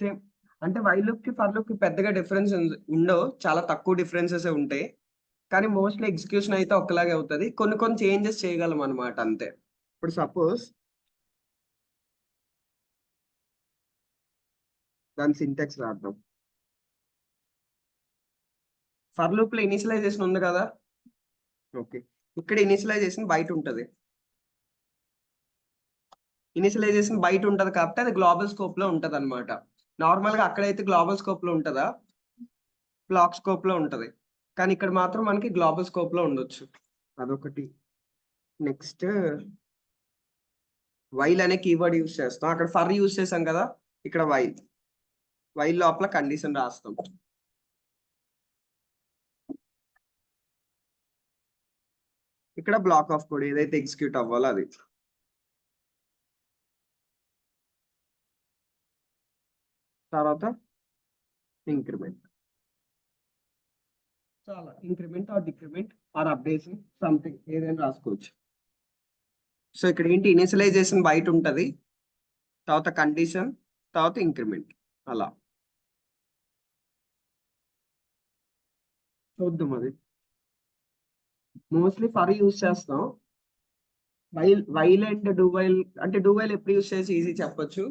Same. అంటే while loop కి for loop కి పెద్దగా డిఫరెన్స్ ఉండవు, చాలా తక్కువ డిఫరెన్సెస్ ఉంటాయి. కానీ మోస్ట్లీ ఎగ్జిక్యూషన్ అయితే ఒక్కలాగే అవుతుంది, కొన్ని కొన్ని చేంజెస్ చేయగలం అనమాట అంతే. ఇప్పుడు సపోజ్ దాని సింటాక్స్ రాద్దాం. ఫర్ లూప్ లో ఇనిషియలైజేషన్ ఉంది కదా. ఓకే, ఇక్కడ ఇనిషియలైజేషన్ బయట ఉంటది. ఇనిషియలైజేషన్ బయట ఉంటది కాబట్టి అది గ్లోబల్ స్కోప్ లో ఉంటది అనమాట. నార్మల్ గా అక్కడైతే గ్లోబల్ స్కోప్ లో ఉంటదా, బ్లాక్ స్కోప్ లో ఉంటది. కానీ ఇక్కడ మాత్రం మనకి గ్లోబల్ స్కోప్ లో ఉండొచ్చు. అదొకటి. నెక్స్ట్ వైల్ అనే కీవర్డ్ యూస్ చేస్తాం, అక్కడ ఫర్ యూస్ చేసాం కదా, ఇక్కడ వైల్. వైల్ లోపల కండిషన్ రాస్తాం. ఇక్కడ బ్లాక్ ఆఫ్ కోడ్ ఏదైతే ఎగ్జిక్యూట్ అవ్వాలో అది. తర్వాత ఇంక్రిమెంట్. చాలా increment or decrement or updation something ఏదైనా రాసుకోవచ్చు. సో ఇక్కడ ఏంటి, ఇనిషియలైజేషన్ బయట ఉంటది, తర్వాత కండిషన్, తర్వాత ఇంక్రిమెంట్. అలా చూద్దాం. అది మోస్ట్లీ ఫర్ యూస్ చేస్తాం. వైల్ అండ్ డూ వైల్, అంటే డూ వైల్ ఎప్పుడు యూస్ చేసి ఈజీ చెప్పొచ్చు.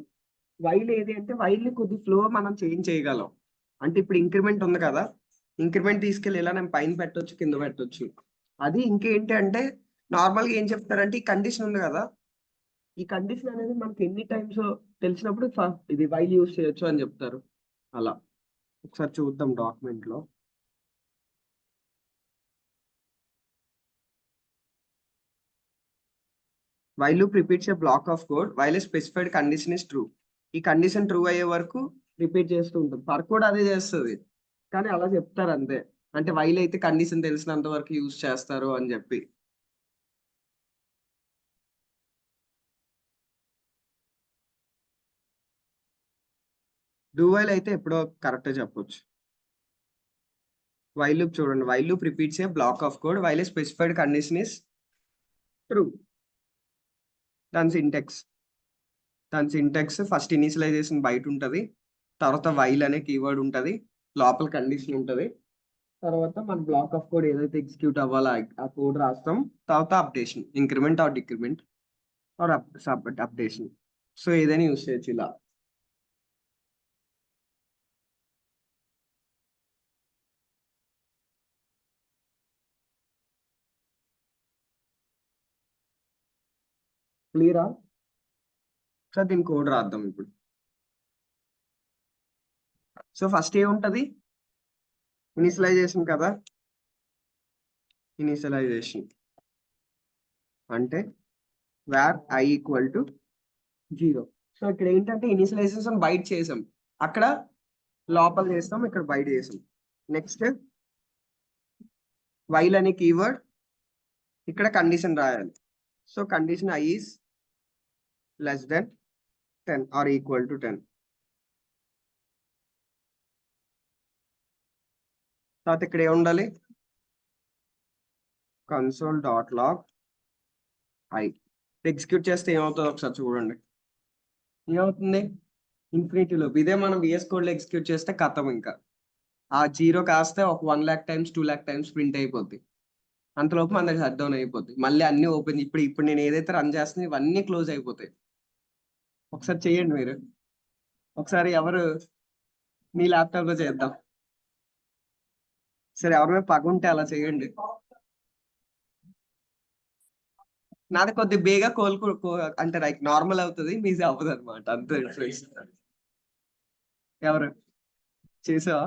వైల్ ఏది అంటే వైల్ ని కొద్ది ఫ్లో మనం చేంజ్ చేయగలం. అంటే ఇప్పుడు ఇంక్రిమెంట్ ఉంది కదా, ఇంక్రిమెంట్ తీసుకెళ్ళి ఇలా నేను పైన పెట్టొచ్చు, కింద పెట్టొచ్చు. అది ఇంకేంటి అంటే నార్మల్ గా ఏం చెప్తారంటే ఈ కండిషన్ ఉంది కదా, ఈ కండిషన్ అనేది మనకి ఎన్ని టైమ్స్ తెలిసినప్పుడు ఇది వైల్ యూస్ చేయొచ్చు అని చెప్తారు. అలా ఒకసారి చూద్దాం డాక్యుమెంట్ లో. While loop repeats A black of code while A specified condition is true. ఈ కండిషన్ ట్రూ అయ్యే వరకు రిపీట్ చేస్తూ ఉంటుంది. ఫర్ కూడా అదే చేస్తుంది, కానీ అలా చెప్తారు అంతే. అంటే వైల్ అయితే కండిషన్ తెలిసినంత వరకు యూజ్ చేస్తారు అని చెప్పి. డూ వైల్ అయితే ఎప్పుడో కరెక్ట్ చెప్పొచ్చు. వైల్ లూప్ చూడండి, while loop repeats A black of code while A specified condition is true. దాని సింటెక్స్, ఫస్ట్ ఇనిషియలైజేషన్ బయట ఉంటది, తర్వాత వైల్ అనే కీవర్డ్ ఉంటది, లోపల కండిషన్ ఉంటది, తర్వాత మన బ్లాక్ ఆఫ్ కోడ్ ఏదైతే ఎగ్జిక్యూట్ అవ్వాలో ఆ కోడ్ రాస్తాం, తర్వాత updation, increment or decrement or updation. So ఏదైనా యూస్ చేయొచ్చు ఇలా. క్లియరా? సార్ దీని కోడ్ రాద్దాం ఇప్పుడు. సో ఫస్ట్ ఏముంటది, ఇనిషియలైజేషన్ కదా. ఇనిషియలైజేషన్ అంటే where I equal to 0. So ఇక్కడ ఏంటంటే ఇనిషియలైజేషన్ బయట చేసాం, అక్కడ లోపల చేస్తాం, ఇక్కడ బయట చేసాం. నెక్స్ట్ వైల్ అనే కీవర్డ్, ఇక్కడ కండిషన్ రాయాలి. So condition I is less than 10 or equal to 10. తర్వాత ఇక్కడ ఏముండాలి, console dot log I. Execute చేస్తే ఏమవుతుందో ఒకసారి చూడండి. ఏమవుతుంది, ఇన్ఫినిటీ లూప్. ఇదే మనం విఎస్ కోడ్ లో ఎగ్జిక్యూట్ చేస్తే కథం ఇంకా. ఆ 0 కాస్తే ఒక 1,00,000 టైమ్స్ 2,00,000 టైమ్స్ ప్రింట్ అయిపోద్ది. అంతలోపు మన దగ్గర షట్ డౌన్ అయిపోద్ది. మళ్ళీ అన్ని ఓపెన్, ఇప్పుడు నేను ఏదైతే రన్ చేస్తున్నా ఇవన్నీ క్లోజ్ అయిపోతాయి. ఒకసారి చేయండి మీరు. ఒకసారి ఎవరు మీ ల్యాప్టాప్ లో చేద్దాం. సరే, ఎవరి మీద పగ ఉంటే అలా చేయండి. నాది కొద్ది బేగా అంటే లైక్ నార్మల్ అవుతుంది, మీది అవ్వదు అనమాట, అంతే డిఫరెన్స్. ఎవరు చేసావా?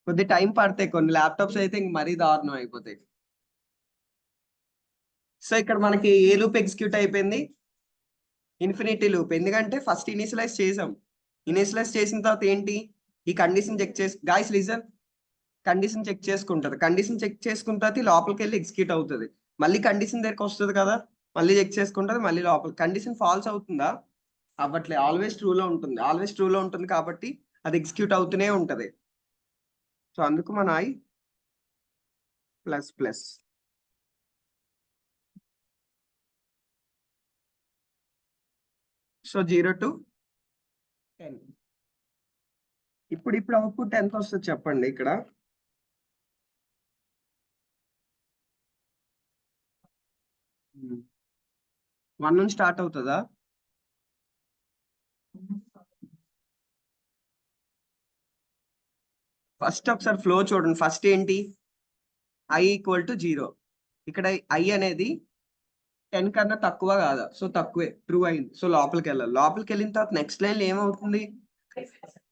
కొద్ది టైం పడతాయి, కొన్ని ల్యాప్టాప్స్ అయితే ఇంక మరీ దారుణం అయిపోతాయి. సో ఇక్కడ మనకి ఏ లూప్ ఎగ్జిక్యూట్ అయిపోయింది, ఇన్ఫినిటీ లూప్. ఎందుకంటే ఫస్ట్ ఇనిషియలైజ్ చేసాం, ఇనిషియలైజ్ చేసిన తర్వాత ఏంటి, ఈ కండిషన్ చెక్ చేసి గాయస్ లిజన్, కండిషన్ చెక్ చేసుకుంటది, కండిషన్ చెక్ చేసుకున్న తర్వాత ఈ లోపలికి వెళ్ళి ఎగ్జిక్యూట్ అవుతుంది. మళ్ళీ కండిషన్ దగ్గరికి వస్తుంది కదా, మళ్ళీ చెక్ చేసుకుంటది, మళ్ళీ లోపల కండిషన్ ఫాల్స్ అవుతుందా, అవ్వట్లే, ఆల్వేస్ ట్రూ లో ఉంటుంది, ఆల్వేస్ ట్రూ లో ఉంటుంది కాబట్టి అది ఎగ్జిక్యూట్ అవుతూనే ఉంటది. సో అందుకు మన I plus plus. So 0 to 10. ఇప్పుడు అవుట్పుట్ ఎంత వస్తుంది చెప్పండి ఇక్కడ. వన్ నుంచి స్టార్ట్ అవుతుందా? ఫస్ట్ ఒకసారి ఫ్లో చూడండి. ఫస్ట్ ఏంటి? I equal to 0. ఇక్కడ I అనేది 10 కన్నా తక్కువ కాదా? సో తక్కువే, ట్రూ అయింది. సో లోపలికి వెళ్ళాలి. లోపలికి వెళ్ళిన తర్వాత నెక్స్ట్ లైన్ లో ఏమవుతుంది?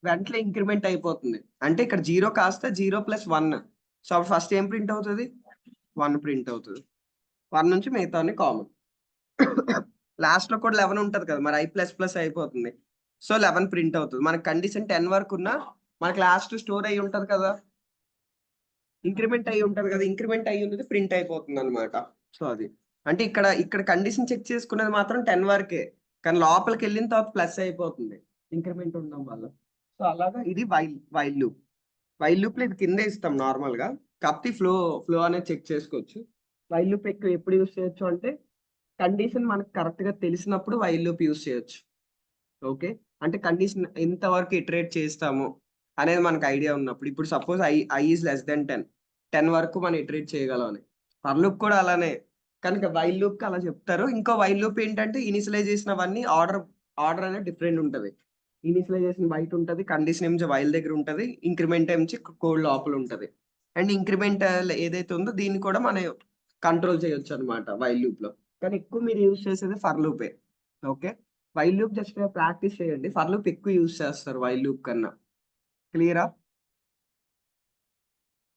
వెంటనే ఇంక్రిమెంట్ అయిపోతుంది. అంటే ఇక్కడ 0 కాస్త 0 + 1. సో అప్పుడు ఫస్ట్ ఏం ప్రింట్ అవుతుంది? 1 ప్రింట్ అవుతుంది. 1 నుంచి మిగతా కామన్. లాస్ట్ లో కూడా 11 ఉంటది కదా, మరి I++ అయిపోతుంది. సో 11 ప్రింట్ అవుతుంది. మనకి కండిషన్ 10 వరకు ఉన్నా మనకి లాస్ట్ స్టోర్ అయ్యి ఉంటది కదా, ఇంక్రిమెంట్ అయ్యి ఉంటది కదా, ఇంక్రిమెంట్ అయ్యి ఉన్నది ప్రింట్ అయిపోతుంది అనమాట. సో అది అంటే ఇక్కడ కండిషన్ చెక్ చేసుకున్నది మాత్రం 10 వరకే, కానీ లోపలికి వెళ్ళిన తర్వాత ప్లస్ అయిపోతుంది ఇంక్రిమెంట్ ఉండడం వల్ల. సో అలాగా ఇది వైల్ లూప్. వైల్ లూప్ లో ఇది కింద ఇస్తాం నార్మల్ గా, కాకపోతే ఫ్లో అనేది చెక్ చేసుకోవచ్చు. వైల్ లూప్ ఎప్పుడు యూస్ చేయొచ్చు అంటే కండిషన్ మనకు కరెక్ట్ గా తెలిసినప్పుడు వైల్ లూప్ యూస్ చేయొచ్చు. ఓకే, అంటే కండిషన్ ఎంతవరకు ఇటరేట్ చేస్తాము అనేది మనకు ఐడియా ఉన్నప్పుడు. ఇప్పుడు suppose I is less than 10 వరకు మనం ఇటరేట్ చేయగలం అని. ఫర్ లూప్ కూడా అలానే, కనుక వైల్ లూప్ కి అలా చెప్తారు. ఇంకో వైల్ లూప్ ఏంటంటే ఇనిషియలైజ్ చేసినవన్నీ ఆర్డర్ అనేది డిఫరెంట్ ఉంటది. ఇనిషియలైజేషన్ బయట ఉంటది, కండిషన్ ఏమో వైల్ దగ్గర ఉంటది, ఇంక్రిమెంట్ ఏమో కోడ్ లోపల ఉంటది. అండ్ ఇంక్రిమెంట్ ఏదైతే ఉందో దీన్ని కూడా మనం కంట్రోల్ చేయొచ్చు అనమాట వైల్ లూప్ లో. కానీ ఎక్కువ మీరు యూజ్ చేసేది ఫర్ లూపే. Okay, while loop just practice చేయండి. ఫర్ లూప్ ఎక్కువ యూజ్ చేస్తారు వైల్ లూప్ కన్నా. క్లియరా?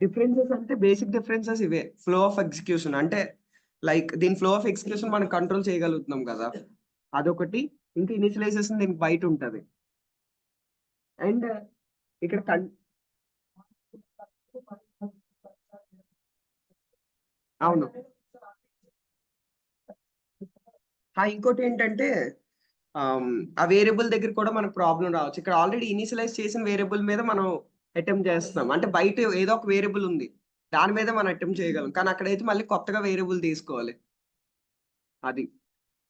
డిఫరెన్సెస్ అంటే బేసిక్ డిఫరెన్సెస్ ఇవే. ఫ్లో ఆఫ్ ఎగ్జిక్యూషన్ అంటే లైక్ దీని ఫ్లో ఆఫ్ ఎగ్జిక్యూషన్ మనం కంట్రోల్ చేయగలుగుతున్నాం కదా, అదొకటి. ఇంకా ఇనిషియలైజేషన్ దీనికి బయట ఉంటది. అండ్ ఇక్కడ అవును. ఇంకోటి ఏంటంటే ఆ వేరియబుల్ దగ్గర కూడా మనకు ప్రాబ్లం రావచ్చు. ఇక్కడ ఆల్రెడీ ఇనిషియలైజ్ చేసిన వేరియబుల్ మీద మనం అటెంప్ట్ చేస్తున్నాం, అంటే బయట ఏదో ఒక వేరియబుల్ ఉంది దాని మీద మనం అటెంప్ట్ చేయగలం, కానీ అక్కడైతే మళ్ళీ కొత్తగా వేరియబుల్ తీసుకోవాలి. అది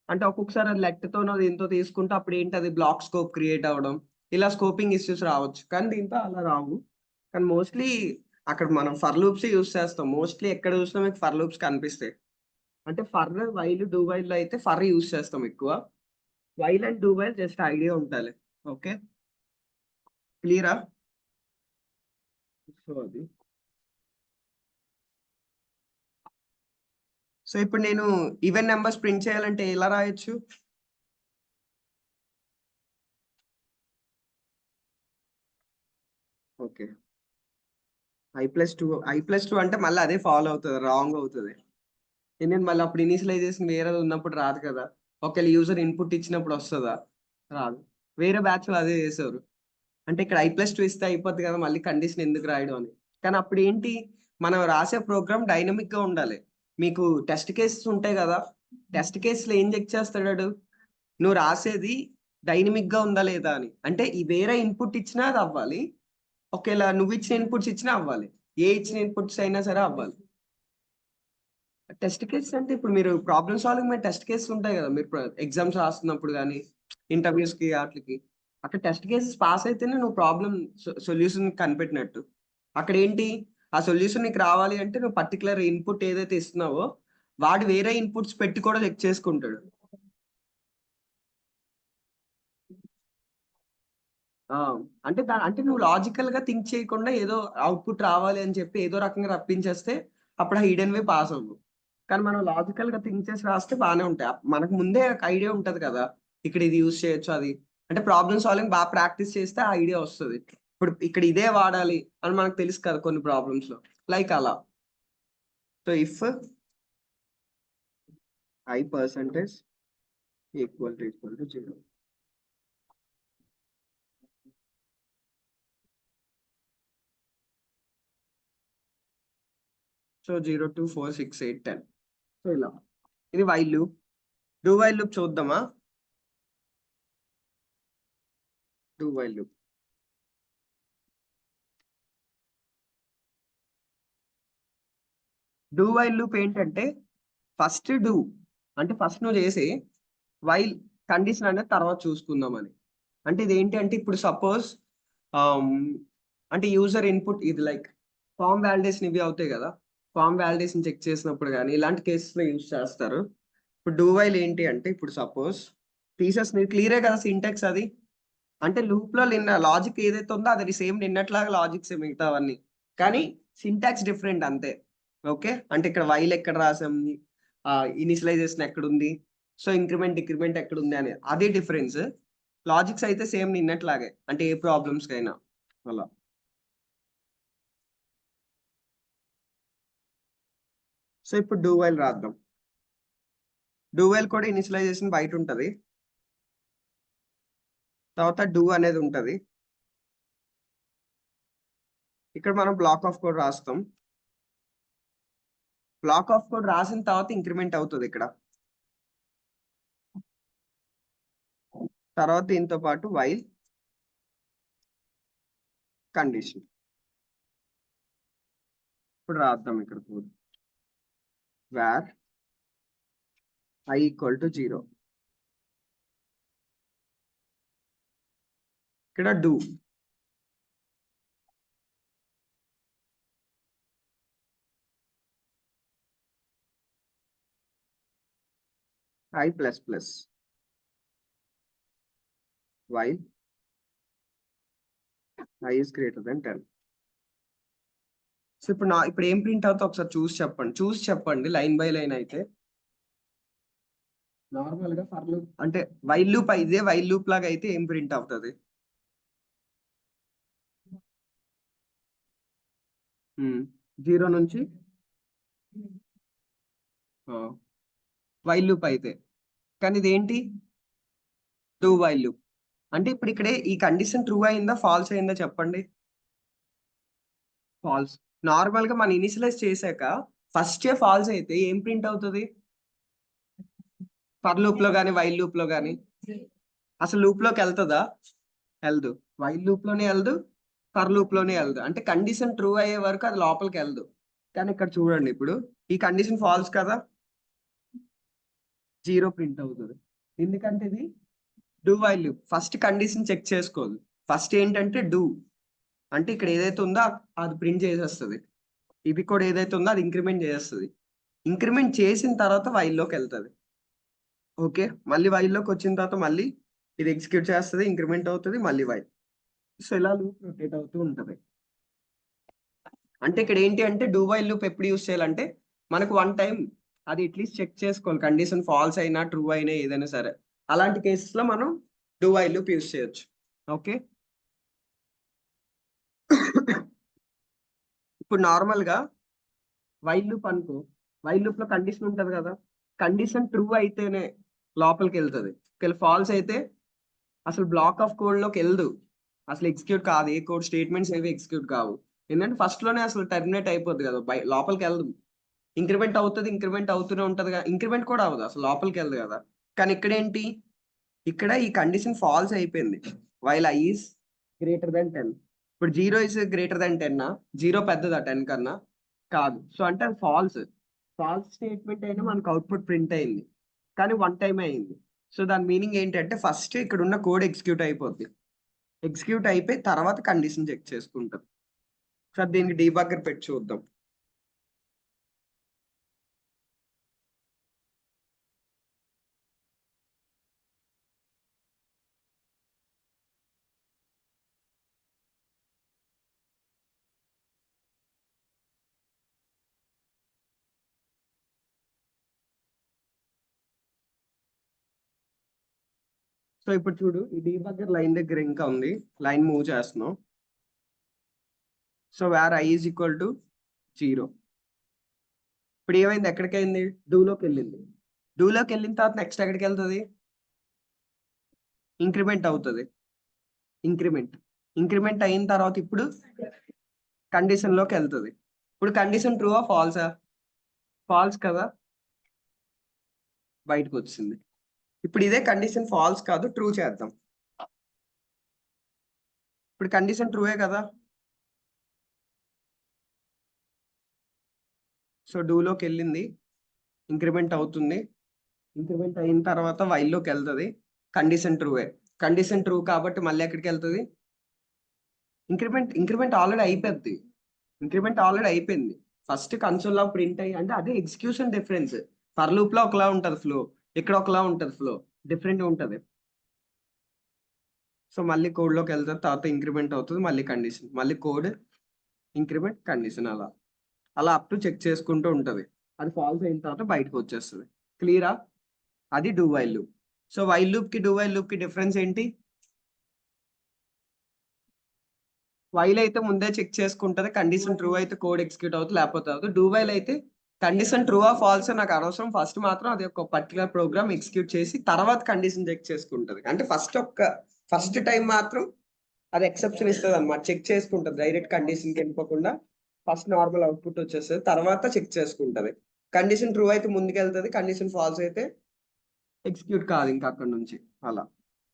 అంటే ఒక్కొక్కసారి అది లెక్కతోనో దీంతో తీసుకుంటే అప్పుడు ఏంటి, అది బ్లాక్ స్కోప్ క్రియేట్ అవ్వడం, ఇలా స్కోపింగ్ ఇష్యూస్ రావచ్చు. కానీ దీంతో అలా రావు. కానీ మోస్ట్లీ అక్కడ మనం ఫర్ లూప్స్ యూస్ చేస్తాం. మోస్ట్లీ ఎక్కడ చూసినా మీకు ఫర్ లూప్స్ కనిపిస్తాయి. అంటే ఫర్, వైల్, డూ వైల్ లో అయితే ఫర్ యూస్ చేస్తాం ఎక్కువ. While and do while just idea ఉండాలి. ఓకే, క్లియరా? సో అది. సో ఇప్పుడు నేను ఈవెన్ నెంబర్స్ ప్రింట్ చేయాలంటే ఎలా రాయొచ్చు? ఓకే, I+2 అంటే మళ్ళీ అదే ఫాలో అవుతుంది, రాంగ్ అవుతుంది. నేను మళ్ళీ అప్పుడు ఇనిషియలైజేషన్ వేరే ఉన్నప్పుడు రాదు కదా, ఒకవేళ యూజర్ ఇన్పుట్ ఇచ్చినప్పుడు వస్తుందా? రాదు. వేరే బ్యాచ్ లో అదే చేశారు. అంటే ఇక్కడ I+2 ఇస్తే అయిపోద్ది కదా, మళ్ళీ కండిషన్ ఎందుకు రాయడం అని. కానీ అప్పుడు ఏంటి, మనం రాసే ప్రోగ్రామ్ డైనమిక్ గా ఉండాలి. మీకు టెస్ట్ కేసెస్ ఉంటాయి కదా, టెస్ట్ కేసులు ఏం చెక్ చేస్తాడు, నువ్వు రాసేది డైనమిక్ గా ఉందా లేదా అని. అంటే ఈ వేరే ఇన్పుట్ ఇచ్చినా అది అవ్వాలి, ఒకేలా నువ్వు ఇచ్చిన ఇన్పుట్స్ ఇచ్చినా అవ్వాలి, ఏ ఇచ్చిన ఇన్పుట్స్ అయినా సరే అవ్వాలి. టెస్ట్ కేసెస్ అంటే ఇప్పుడు మీరు ప్రాబ్లమ్ సాల్వింగ్ మీద టెస్ట్ కేసెస్ ఉంటాయి కదా, మీరు ఎగ్జామ్స్ రాస్తున్నప్పుడు కానీ ఇంటర్వ్యూస్ కి వాటికి, అక్కడ టెస్ట్ కేసెస్ పాస్ అయితేనే నువ్వు ప్రాబ్లమ్ సొల్యూషన్ కనిపెట్టినట్టు. అక్కడ ఏంటి, ఆ సొల్యూషన్ నీకు రావాలి అంటే నువ్వు పర్టికులర్ ఇన్పుట్ ఏదైతే ఇస్తున్నావో వాడు వేరే ఇన్పుట్స్ పెట్టి కూడా చెక్ చేసుకుంటాడు. ఆ అంటే అంటే నువ్వు లాజికల్ గా థింక్ చేయకుండా ఏదో అవుట్పుట్ రావాలి అని చెప్పి ఏదో రకంగా రప్పించేస్తే అప్పుడు హిడెన్ వే పాస్ అవ్వు. కానీ మనం లాజికల్ గా థింక్ చేసి రాస్తే బాగానే ఉంటాయి. మనకు ముందే ఒక ఐడియా ఉంటది కదా, ఇక్కడ ఇది యూజ్ చేయొచ్చు అది. అంటే ప్రాబ్లమ్ సాల్వింగ్ బాగా ప్రాక్టీస్ చేస్తే ఆ ఐడియా వస్తుంది. ఇప్పుడు ఇక్కడ ఇదే వాడాలి అని మనకు తెలుసు కదా కొన్ని ప్రాబ్లమ్స్ లో, లైక్ అలా. So if I% equal to 0. సో 0, 2, 4, 6, 8, 10. సో ఇలా ఇది while loop. Do while loop చూద్దామా? Do while loop. Do while loop ఏంటంటే ఫస్ట్ డూ అంటే ఫస్ట్ నువ్వు చేసి వైల్ కండిషన్ అనేది తర్వాత చూసుకుందామని. అంటే ఇది ఏంటి అంటే ఇప్పుడు సపోజ్ అంటే యూజర్ ఇన్పుట్ ఇది లైక్ ఫామ్ వ్యాలిడేషన్ ఇవి అవుతాయి కదా, ఫామ్ వ్యాలిడేషన్ చెక్ చేసినప్పుడు కానీ ఇలాంటి కేసెస్ లో యూజ్ చేస్తారు. ఇప్పుడు డూ వైల్ ఏంటి అంటే, ఇప్పుడు సపోజ్ థీసెస్ మీరు క్లియరే కదా సింటాక్స్ అది, అంటే లూప్ లో నిన్న లాజిక్ ఏదైతే ఉందో అది సేమ్ నిన్నట్లాగా లాజిక్స్ మిగతావన్నీ, కానీ సింటాక్స్ డిఫరెంట్ అంతే. ఓకే, అంటే ఇక్కడ వైల్ ఎక్కడ రాసాం, ఇనిషియలైజేషన్ ఎక్కడ ఉంది, సో ఇంక్రిమెంట్ డిక్రిమెంట్ ఎక్కడ ఉంది అని అదే డిఫరెన్స్. లాజిక్స్ అయితే సేమ్ నిన్నట్లాగే, అంటే ఏ ప్రాబ్లమ్స్ కైనా అలా. సో ఇప్పుడు డూ వైల్ రాద్దాం. డూ వైల్ కూడా ఇనిషియలైజేషన్ బయట ఉంటది, తర్వాత డూ అనేది ఉంటది. ఇక్కడ మనం బ్లాక్ ఆఫ్ కోడ్ రాస్తాం. బ్లాక్ ఆఫ్ కోడ్ రాసిన తర్వాత ఇంక్రిమెంట్ అవుతుంది ఇక్కడ. తర్వాత దీంతో పాటు వైల్ కండిషన్. ఇప్పుడు రాద్దాం ఇక్కడ code. Where I equal to 0. ఇక్కడ do. I plus plus while I is greater than 10. So ఇప్పుడు ఏం ప్రింట్ అవుతా ఒకసారి చూసి చెప్పండి లైన్ బై లైన్ అయితే. నార్మల్ గా ఫర్ లూప్ అంటే వైల్ లూప్ అయితే, వైల్ లూప్ లాగా అయితే ఏం ప్రింట్ అవుతుంది? జీరో నుంచి వైల్ లూప్ అయితే, కానీ ఇదేంటి డూ వైల్ లూప్. అంటే ఇప్పుడు ఇక్కడే ఈ కండిషన్ ట్రూ అయిందా ఫాల్స్ అయిందా చెప్పండి. ఫాల్స్. నార్మల్ గా మనం ఇనిషియలైజ్ చేశాక ఫస్ట్ ఫాల్స్ అయితే ఏం ప్రింట్ అవుతుంది? ఫర్ లూప్ లో కానీ వైల్ లూప్ లో కానీ అసలు లూప్ లోకి వెళ్తుందా? వెళ్దు. వైల్ లూప్ లోనే వెళ్దు, ఫర్ లూప్ లోనే వెళ్దు. అంటే కండిషన్ ట్రూ అయ్యే వరకు అది లోపలికి వెళ్దు. కానీ ఇక్కడ చూడండి, ఇప్పుడు ఈ కండిషన్ ఫాల్స్ కదా, జీరో ప్రింట్ అవుతుంది. ఎందుకంటే ఇది do while loop. First condition check చేసుకోదు. ఫస్ట్ ఏంటంటే డూ, అంటే ఇక్కడ ఏదైతే ఉందో అది ప్రింట్ చేసేస్తుంది. ఇది కూడా ఏదైతే ఉందో అది ఇంక్రిమెంట్ చేసేస్తుంది. ఇంక్రిమెంట్ చేసిన తర్వాత వైల్లోకి వెళ్తుంది. ఓకే, మళ్ళీ వైల్లోకి వచ్చిన తర్వాత మళ్ళీ ఇది ఎగ్జిక్యూట్ చేస్తుంది, ఇంక్రిమెంట్ అవుతుంది, మళ్ళీ వైల్. సో ఇలా లూప్ రొటేట్ అవుతూ ఉంటుంది. అంటే ఇక్కడ ఏంటి అంటే డూ వైల్ లూప్ ఎప్పుడు యూస్ చేయాలంటే మనకు వన్ టైం అది అట్లీస్ట్ చెక్ చేసుకోవాలి, కండిషన్ ఫాల్స్ అయినా ట్రూ అయినా ఏదైనా సరే. అలాంటి కేసెస్ లో మనం డూ వైల్ లూప్ యూస్ చేయొచ్చు. ఓకే, ఇప్పుడు నార్మల్ గా వైల్ లూప్ అనుకో, వైల్ లూప్ లో కండిషన్ ఉంటది కదా, కండిషన్ ట్రూ అయితేనే లోపలికి వెళ్తుంది. ఫాల్స్ అయితే అసలు బ్లాక్ ఆఫ్ కోడ్ లోకి వెళ్దు, అసలు ఎగ్జిక్యూట్ కాదు, ఏ కోడ్ స్టేట్మెంట్స్ ఏవి ఎగ్జిక్యూట్ కావు. ఎందుకంటే ఫస్ట్ లోనే అసలు టర్మినేట్ అయిపోద్ది కదా, లోపలికి వెళ్దు. ఇంక్రిమెంట్ అవుతుంది, ఇంక్రిమెంట్ అవుతూనే ఉంటది కదా, ఇంక్రిమెంట్ కూడా అవ్వదు, అసలు లోపలికి వెళ్దు కదా. కానీ ఇక్కడ ఏంటి, ఇక్కడ ఈ కండిషన్ ఫాల్స్ అయిపోయింది, while I is greater than 10. ఇప్పుడు 0 ఇస్ గ్రేటర్ దెన్ 10. జీరో పెద్దదా 10 కన్నా? కాదు. సో అంటే అది ఫాల్స్. ఫాల్స్ స్టేట్మెంట్ అయినా మనకు అవుట్పుట్ ప్రింట్ అయింది, కానీ వన్ టైం అయింది. సో దాని మీనింగ్ ఏంటంటే ఫస్ట్ ఇక్కడ ఉన్న కోడ్ ఎగ్జిక్యూట్ అయిపోద్ది, ఎగ్జిక్యూట్ అయిపోయి తర్వాత కండిషన్ చెక్ చేసుకుంటాం. సార్ దీనికి డీబగ్గర్ పెట్టి చూద్దాం. సో ఇప్పుడు చూడు, ఈ డీబగ్గర్ లైన్ దగ్గర ఇంకా ఉంది, లైన్ మూవ్ చేస్తున్నాం. So where I is equal to 0. ఇప్పుడు ఏమైంది, ఎక్కడికి అయింది, డూలోకి వెళ్ళింది. డూలోకి వెళ్ళిన తర్వాత నెక్స్ట్ ఎక్కడికి వెళ్తుంది, ఇంక్రిమెంట్ అవుతుంది. ఇంక్రిమెంట్ ఇంక్రిమెంట్ అయిన తర్వాత ఇప్పుడు కండిషన్ లోకి వెళ్తుంది. ఇప్పుడు కండిషన్ ట్రూ ఆ ఫాల్సా? ఫాల్స్ కదా, బయటకు వచ్చింది. ఇప్పుడు ఇదే కండిషన్ ఫాల్స్ కాదు, ట్రూ చేద్దాం. ఇప్పుడు కండిషన్ ట్రూయే కదా, సో డూలోకి వెళ్ళింది, ఇంక్రిమెంట్ అవుతుంది, ఇంక్రిమెంట్ అయిన తర్వాత వైల్లోకి వెళ్తుంది, కండిషన్ ట్రూయే. కండిషన్ ట్రూ కాబట్టి మళ్ళీ ఎక్కడికి వెళ్తుంది, ఇంక్రిమెంట్ ఆల్రెడీ అయిపోద్ది. ఇంక్రిమెంట్ ఆల్రెడీ అయిపోయింది. ఫస్ట్ కన్సోల్ లో ప్రింట్ అయ్యి అంటే అదే ఎగ్జిక్యూషన్ డిఫరెన్స్. ఫర్ లూప్ లో ఒకలా ఉంటది ఫ్లో, ఇక్కడ ఒకలా ఉంటది ఫ్లో, డిఫరెంట్ ఉంటది. సో మళ్ళీ కోడ్ లోకి వెళ్తారు, తర్వాత ఇంక్రిమెంట్ అవుతుంది, మళ్ళీ కండిషన్, మళ్ళీ కోడ్, ఇంక్రిమెంట్, కండిషన్, అలా అలా అప్ టు చెక్ చేసుకుంటూ ఉంటది. అది ఫాల్స్ అయిన తర్వాత బయటకు వచ్చేస్తుంది. క్లియరా? అది do while loop. So while loop కి డూ వైల్ లూప్ కి డిఫరెన్స్ ఏంటి? వైల్ అయితే ముందే చెక్ చేసుకుంటది, కండిషన్ ట్రూ అయితే కోడ్ ఎగ్జిక్యూట్ అవుతుంది, లేకపోతే అవుతుంది. డూ వైల్ అయితే కండిషన్ ట్రూ ఆ ఫాల్స్ నాకు అనవసరం, ఫస్ట్ మాత్రం అది ఒక పర్టికులర్ ప్రోగ్రామ్ ఎగ్జిక్యూట్ చేసి తర్వాత కండిషన్ చెక్ చేసుకుంటది. అంటే ఫస్ట్ టైం మాత్రం అది ఎక్సెప్షన్ ఇస్తుంది అనమాట, చెక్ చేసుకుంటది. డైరెక్ట్ కండిషన్కి వెళ్ళిపోకుండా ఫస్ట్ నార్మల్ అవుట్పుట్ వచ్చేస్తుంది, తర్వాత చెక్ చేసుకుంటది. కండిషన్ ట్రూ అయితే ముందుకెళ్తుంది, కండిషన్ ఫాల్స్ అయితే ఎగ్జిక్యూట్ కాదు ఇంకా అక్కడ నుంచి. అలా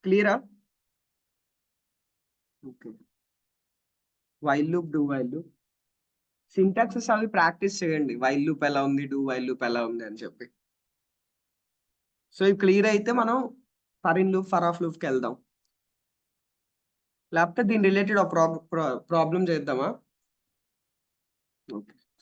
క్లియరా? Okay. While loop, do while loop syntaxes అవి ప్రాక్టీస్ చేయండి. వైల్ లూప్ ఎలా ఉంది, డూ వైల్ లూప్ ఎలా ఉంది అని చెప్పి. సో ఇది క్లియర్ అయితే మనం for in loop, for of loop కి వెళ్దాం. లేకపోతే దీని రిలేటెడ్ ఒక ప్రాబ్లం చేద్దామా? ఓకే.